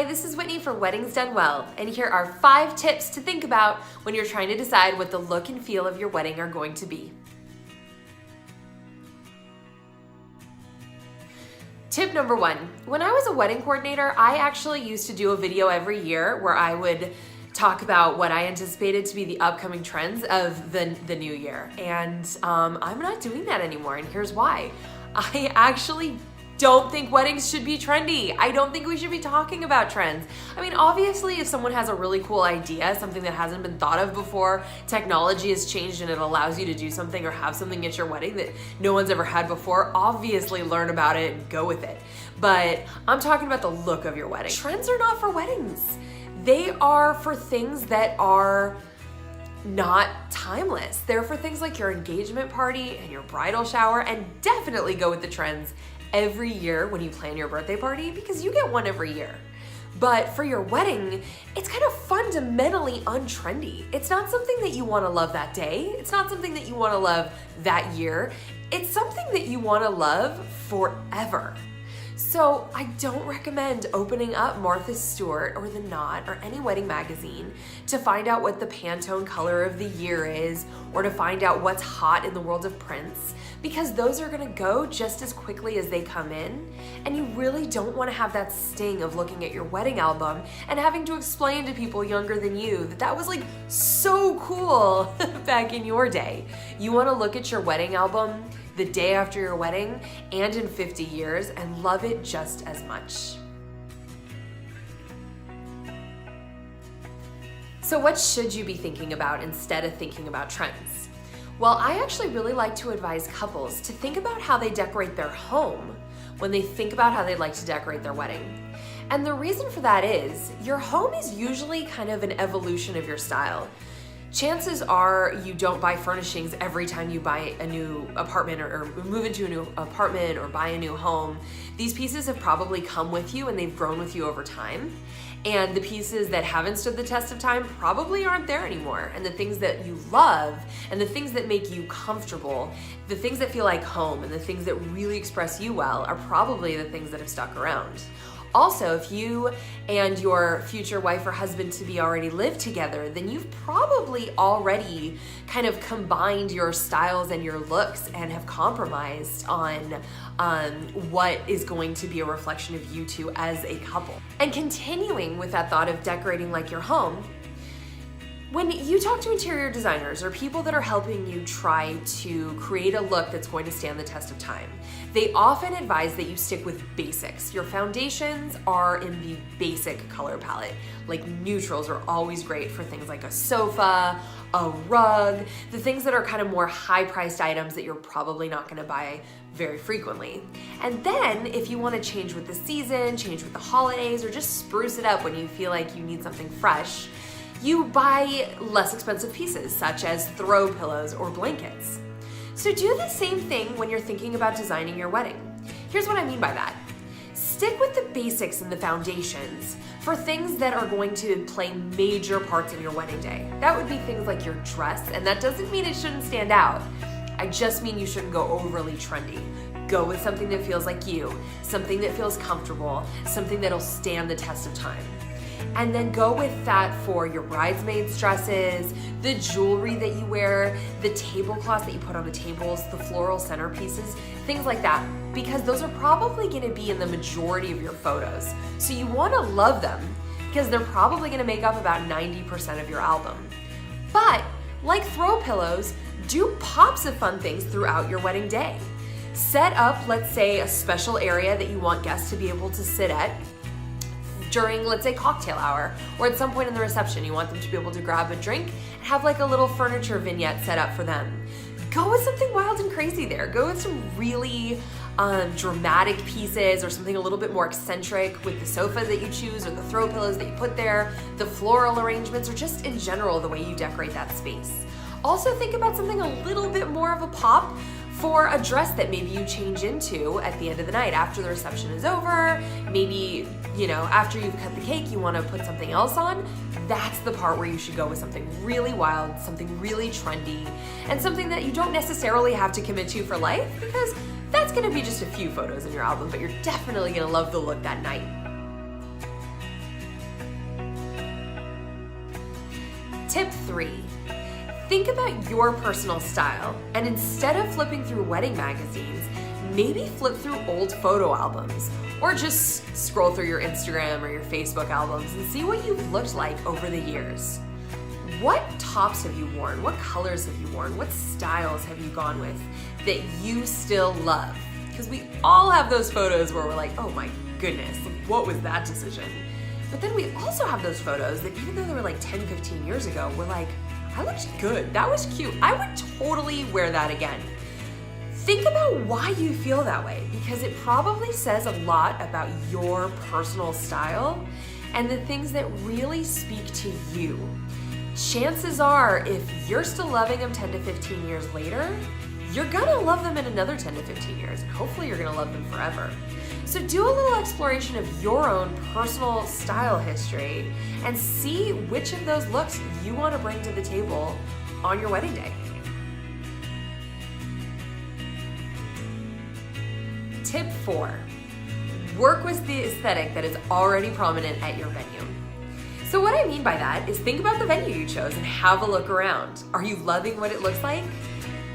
Hi, this is Whitney for Weddings Done Well, and here are 5 tips to think about when you're trying to decide what the look and feel of your wedding are going to be. Tip number 1, when I was a wedding coordinator, I actually used to do a video every year where I would talk about what I anticipated to be the upcoming trends of the new year. And I'm not doing that anymore, and here's why. I actually don't think weddings should be trendy. I don't think we should be talking about trends. I mean, obviously, if someone has a really cool idea, something that hasn't been thought of before, technology has changed and it allows you to do something or have something at your wedding that no one's ever had before, obviously learn about it and go with it. But I'm talking about the look of your wedding. Trends are not for weddings. They are for things that are not timeless. They're for things like your engagement party and your bridal shower, and definitely go with the trends every year when you plan your birthday party, because you get one every year. But for your wedding, it's kind of fundamentally untrendy. It's not something that you want to love that day. It's not something that you want to love that year. It's something that you want to love forever. So I don't recommend opening up Martha Stewart or The Knot or any wedding magazine to find out what the Pantone color of the year is, or to find out what's hot in the world of prints, because those are gonna go just as quickly as they come in, and you really don't wanna have that sting of looking at your wedding album and having to explain to people younger than you that that was like so cool back in your day. You wanna look at your wedding album the day after your wedding and in 50 years and love it just as much. So what should you be thinking about instead of thinking about trends? Well, I actually really like to advise couples to think about how they decorate their home when they think about how they'd like to decorate their wedding. And the reason for that is your home is usually kind of an evolution of your style. Chances are you don't buy furnishings every time you buy a new apartment or move into a new apartment or buy a new home. These pieces have probably come with you and they've grown with you over time. And the pieces that haven't stood the test of time probably aren't there anymore. And the things that you love and the things that make you comfortable, the things that feel like home and the things that really express you well are probably the things that have stuck around. Also, if you and your future wife or husband-to-be already live together, then you've probably already kind of combined your styles and your looks and have compromised on what is going to be a reflection of you two as a couple. And continuing with that thought of decorating like your home, when you talk to interior designers or people that are helping you try to create a look that's going to stand the test of time, they often advise that you stick with basics. Your foundations are in the basic color palette. Like neutrals are always great for things like a sofa, a rug, the things that are kind of more high-priced items that you're probably not gonna buy very frequently. And then if you wanna change with the season, change with the holidays, or just spruce it up when you feel like you need something fresh, you buy less expensive pieces such as throw pillows or blankets. So do the same thing when you're thinking about designing your wedding. Here's what I mean by that. Stick with the basics and the foundations for things that are going to play major parts in your wedding day. That would be things like your dress, and that doesn't mean it shouldn't stand out. I just mean you shouldn't go overly trendy. Go with something that feels like you, something that feels comfortable, something that'll stand the test of time. And then go with that for your bridesmaids' dresses, the jewelry that you wear, the tablecloths that you put on the tables, the floral centerpieces, things like that, because those are probably gonna be in the majority of your photos. So you wanna love them because they're probably gonna make up about 90% of your album. But like throw pillows, do pops of fun things throughout your wedding day. Set up, let's say, a special area that you want guests to be able to sit at during, let's say, cocktail hour, or at some point in the reception, you want them to be able to grab a drink and have like a little furniture vignette set up for them. Go with something wild and crazy there. Go with some really dramatic pieces or something a little bit more eccentric with the sofa that you choose or the throw pillows that you put there, the floral arrangements, or just in general the way you decorate that space. Also think about something a little bit more of a pop for a dress that maybe you change into at the end of the night after the reception is over. Maybe, after you've cut the cake, you want to put something else on. That's the part where you should go with something really wild, something really trendy, and something that you don't necessarily have to commit to for life, because that's going to be just a few photos in your album, but you're definitely going to love the look that night. Tip 3. Think about your personal style, and instead of flipping through wedding magazines, maybe flip through old photo albums, or just scroll through your Instagram or your Facebook albums and see what you've looked like over the years. What tops have you worn? What colors have you worn? What styles have you gone with that you still love? Because we all have those photos where we're like, oh my goodness, what was that decision? But then we also have those photos that even though they were like 10, 15 years ago, we're like, I looked good, that was cute. I would totally wear that again. Think about why you feel that way, because it probably says a lot about your personal style and the things that really speak to you. Chances are, if you're still loving them 10 to 15 years later, you're gonna love them in another 10 to 15 years, and hopefully you're gonna love them forever. So do a little exploration of your own personal style history and see which of those looks you wanna bring to the table on your wedding day. Tip 4, work with the aesthetic that is already prominent at your venue. So what I mean by that is think about the venue you chose and have a look around. Are you loving what it looks like?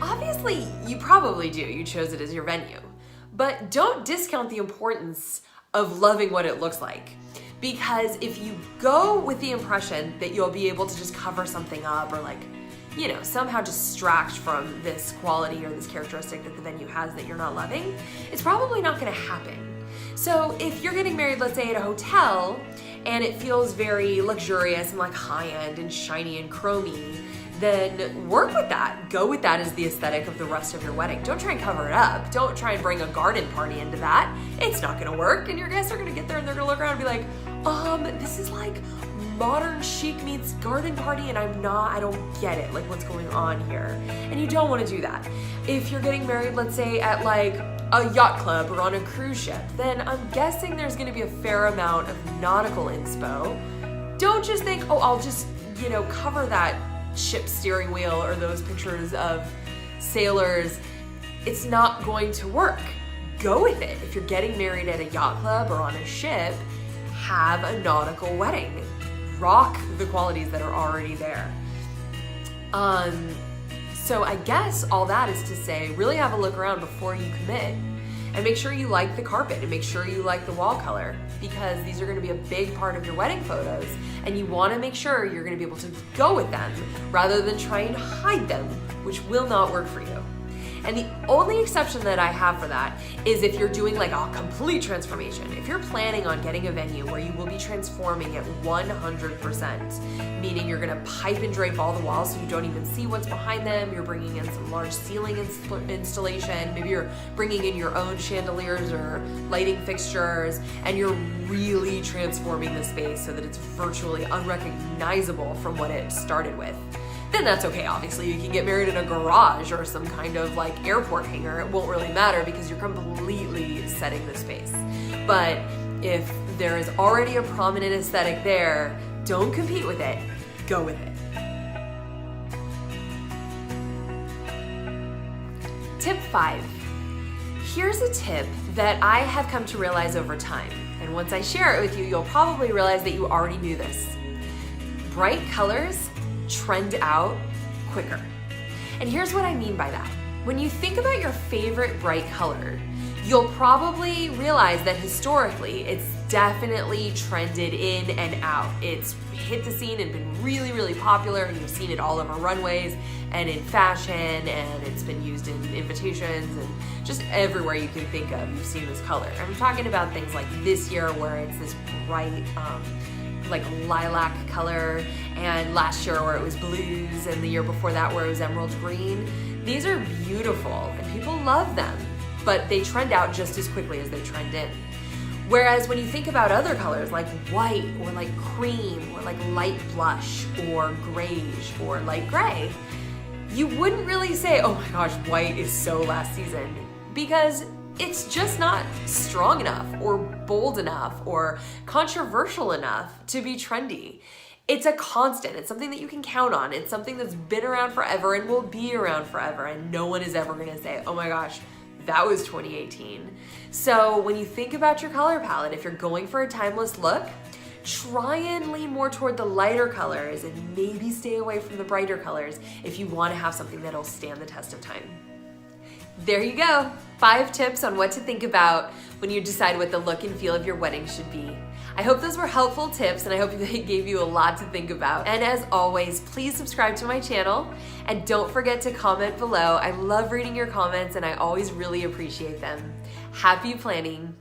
Obviously, you probably do. You chose it as your venue. But don't discount the importance of loving what it looks like. Because if you go with the impression that you'll be able to just cover something up or somehow distract from this quality or this characteristic that the venue has that you're not loving, it's probably not gonna happen. So if you're getting married, let's say at a hotel, and it feels very luxurious and like high-end and shiny and chromy, then work with that. Go with that as the aesthetic of the rest of your wedding. Don't try and cover it up. Don't try and bring a garden party into that. It's not gonna work, and your guests are gonna get there and they're gonna look around and be like, this is like modern chic meets garden party, and I don't get it, like what's going on here. And you don't wanna do that. If you're getting married, let's say at like a yacht club or on a cruise ship, then I'm guessing there's gonna be a fair amount of nautical inspo. Don't just think, I'll just, cover that ship steering wheel or those pictures of sailors. It's not going to work. Go with it. If you're getting married at a yacht club or on a ship, have a nautical wedding. Rock the qualities that are already there. So I guess all that is to say, really have a look around before you commit, and make sure you like the carpet and make sure you like the wall color, because these are gonna be a big part of your wedding photos, and you wanna make sure you're gonna be able to go with them rather than try and hide them, which will not work for you. And the only exception that I have for that is if you're doing like a complete transformation. If you're planning on getting a venue where you will be transforming at 100%, meaning you're gonna pipe and drape all the walls so you don't even see what's behind them, you're bringing in some large ceiling installation, maybe you're bringing in your own chandeliers or lighting fixtures, and you're really transforming the space so that it's virtually unrecognizable from what it started with, then that's okay. Obviously, you can get married in a garage or some kind of like airport hangar. It won't really matter because you're completely setting the space. But if there is already a prominent aesthetic there, don't compete with it, go with it. Tip 5. Here's a tip that I have come to realize over time. And once I share it with you, you'll probably realize that you already knew this. Bright colors trend out quicker. And here's what I mean by that. When you think about your favorite bright color, you'll probably realize that historically it's definitely trended in and out. It's hit the scene and been really, really popular, and you've seen it all over runways and in fashion, and it's been used in invitations and just everywhere you can think of, you've seen this color. I'm talking about things like this year where it's this bright, like lilac color, and last year where it was blues, and the year before that where it was emerald green. These are beautiful and people love them, but they trend out just as quickly as they trend in. Whereas when you think about other colors like white or like cream or like light blush or grayish or light gray, you wouldn't really say, oh my gosh, white is so last season, because it's just not strong enough or bold enough or controversial enough to be trendy. It's a constant. It's something that you can count on. It's something that's been around forever and will be around forever, and no one is ever gonna say, oh my gosh, that was 2018. So when you think about your color palette, if you're going for a timeless look, try and lean more toward the lighter colors and maybe stay away from the brighter colors if you want to have something that'll stand the test of time. There you go, 5 tips on what to think about when you decide what the look and feel of your wedding should be. I hope those were helpful tips and I hope they gave you a lot to think about. And as always, please subscribe to my channel and don't forget to comment below. I love reading your comments and I always really appreciate them. Happy planning.